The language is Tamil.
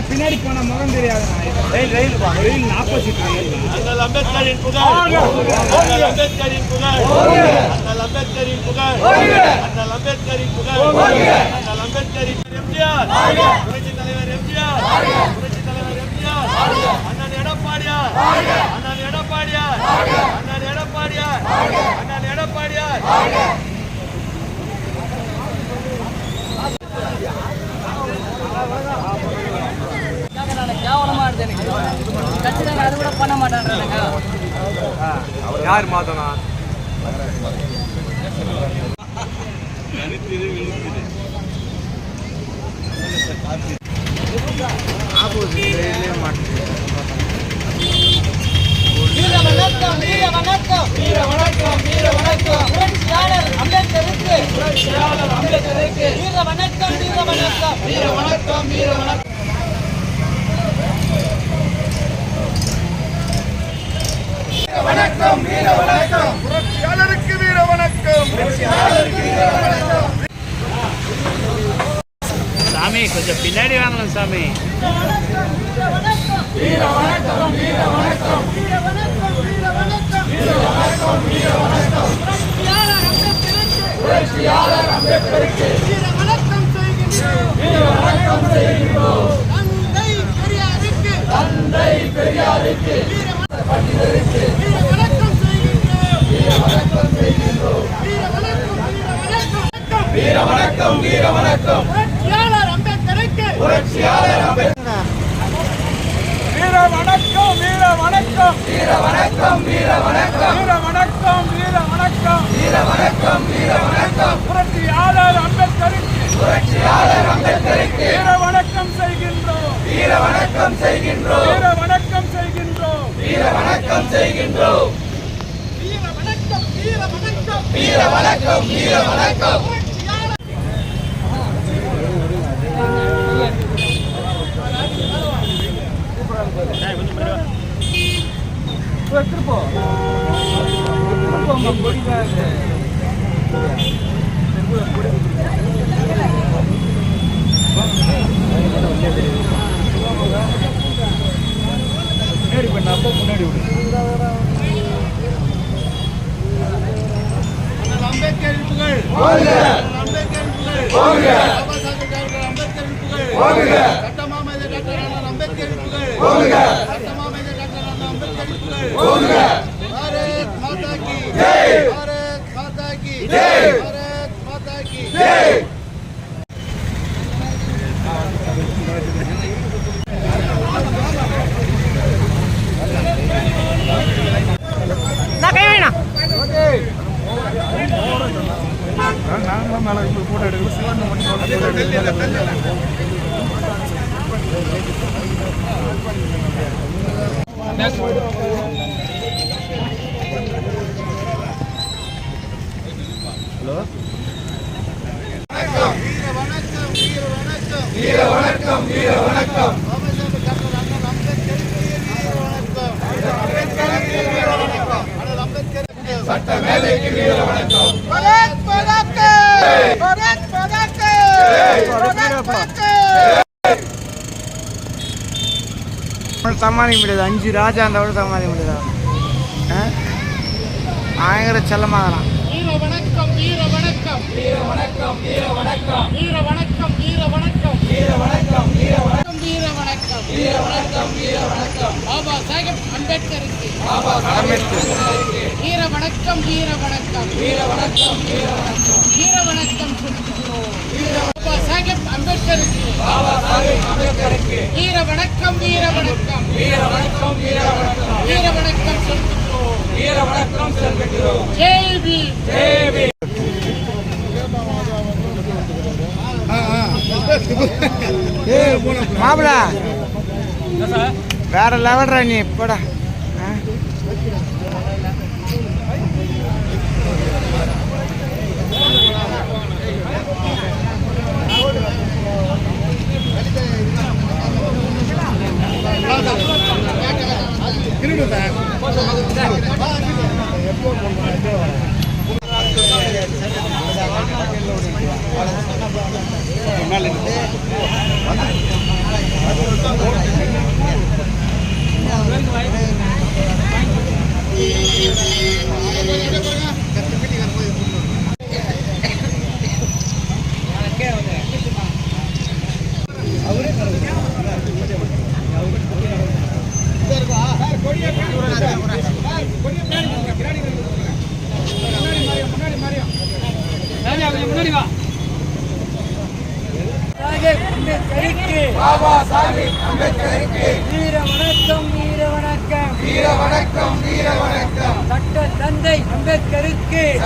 பின்னாடி போன முகம் தெரியாது. ஆப்போசிட் அம்பேத்கரின் புகழ், அம்பேத்கரின் புகழ், அம்பேத்கரின் புகழ், அம்பேத்கரின் புகழ், அம்பேத்கரின் எம்ஜிஆர், புரட்சி தலைவர் எம்ஜிஆர், புரட்சி தலைவர் எம்ஜிஆர், அண்ணன் எடப்பாடியார், அண்ணன் எடப்பாடியார், அண்ணன் எடப்பாடியார், அண்ணன் எடப்பாடியார். கேவலமா இருக்கு எனக்கு. கட்சியில அது கூட பண்ண மாட்டேன்றாங்க. அவர் யார் மாத்தணும்? வீர வணக்கம், வீர வணக்கம், வீர வணக்கம், வீர வணக்கம். புரட்சியாளர் அம்பேத்கருக்கு, புரட்சியாளர் அம்பேத்கருக்கு வீர வணக்கம், வீர வணக்கம், வீர வணக்கம், வீர வணக்கம். வணக்கம், வீர வணக்கம், புரட்சியாளருக்கு வீர வணக்கம், புரட்சியாளருக்கு வீர வணக்கம். சாமி கொஞ்சம் பின்னாடி வாங்கலாம் சாமி. வீர வணக்கம், வீர வணக்கம், வீர வணக்கம், வீர வணக்கம், வீர வணக்கம், வீர வணக்கம், வீர வணக்கம். புரட்சியாளர் அம்பேத்கருக்கு வீர வணக்கம் செய்கின்றோம், வீர வணக்கம் செய்கின்றோம். தந்தை பெரியாருக்கு, தந்தை பெரியாருக்கு வீர பண்டிதருக்கு வீர வணக்கம் செய்கின்றோம், வீர வணக்கம் செய்கின்றோம். வீர வணக்கம், வீர வணக்கம், வீர வணக்கம், வீர வணக்கம். புரட்சியாளர் அம்பேத்கருக்கு, புரட்சியாளர் அம்பேத்கர் வீர வணக்கம், வீர வணக்கம், வீர வணக்கம், வீர வணக்கம், வீர வணக்கம், வீர வணக்கம், வீர வணக்கம், வீர வணக்கம். புரட்சியாளர் அம்பேத்கருக்கு, புரட்சியாளர் அம்பேத்கருக்கு வீர வணக்கம் செய்கின்றோம், வீர வணக்கம் செய்கின்றோம், வீர வணக்கம் செய்கின்றோம், வீர வணக்கம் செய்கின்றோம். வீர வணக்கம், வீர வணக்கம், வீர வணக்கம், வீர வணக்கம். அம்பேத்கரின் புகழ், அம்பேத்கரின் புகழ், பாபா சாஹேப் அம்பேத்கரின் புகழ், சட்டமாமேதை டாக்டர் அம்பேத்கரின் புகழ், சட்டமாமேதை டாக்டர் அம்பேத்கரின் புகழ். பாரத் மாதா கி ஜெய், பாரத் மாதா கி ஜெய், பாரத் மாதா கி ஜெய். Photo hello. வீர வணக்கம், வீர வணக்கம், வீர வணக்கம், வீர வணக்கம். சட்டமேதைக்கு வீர வணக்கம். பாரத் மாதா கி ஜெய், பாரத் மாதா கி ஜெய், பாரத் மாதா கி ஜெய். சமாளிக்க முடியாது. 5 ராஜா அந்த விட சமாளிக்க முடியாது. பயங்கர செல்லமாகலாம். வீர வணக்கம், வீர வணக்கம், வீர வணக்கம், வீர வணக்கம், வீர வணக்கம், வீர வணக்கம், வீர வணக்கம், வீர வணக்கம், வீர வணக்கம், வீர வணக்கம், வீர வணக்கம். பாபா சாஹேப் அம்பேத்கருக்கு, பாபா அம்பேத்கருக்கு வீர வணக்கம், வீர வணக்கம், வீர வணக்கம், வீர வணக்கம், வீர வணக்கம் சொல்கிறோம். பாபா சாஹேப் அம்பேத்கருக்கு, பாபா சாஹேப் அம்பேத்கருக்கு வீர வணக்கம், வீர வணக்கம், வீர வணக்கம், வீர வணக்கம், வீர வணக்கம் சொல்கிறோம், வீர வணக்கம் சொல்கிறோம். ஜெய் பீம், ஜெய் பீம். மாப்பிள வேற லெவல்ரா நீ போடா. பாபா சாஹிப் அம்பேத்கருக்கு வீர வணக்கம் வீர வணக்கம் வீர வணக்கம் வீர வணக்கம். சட்ட தந்தை அம்பேத்கருக்கு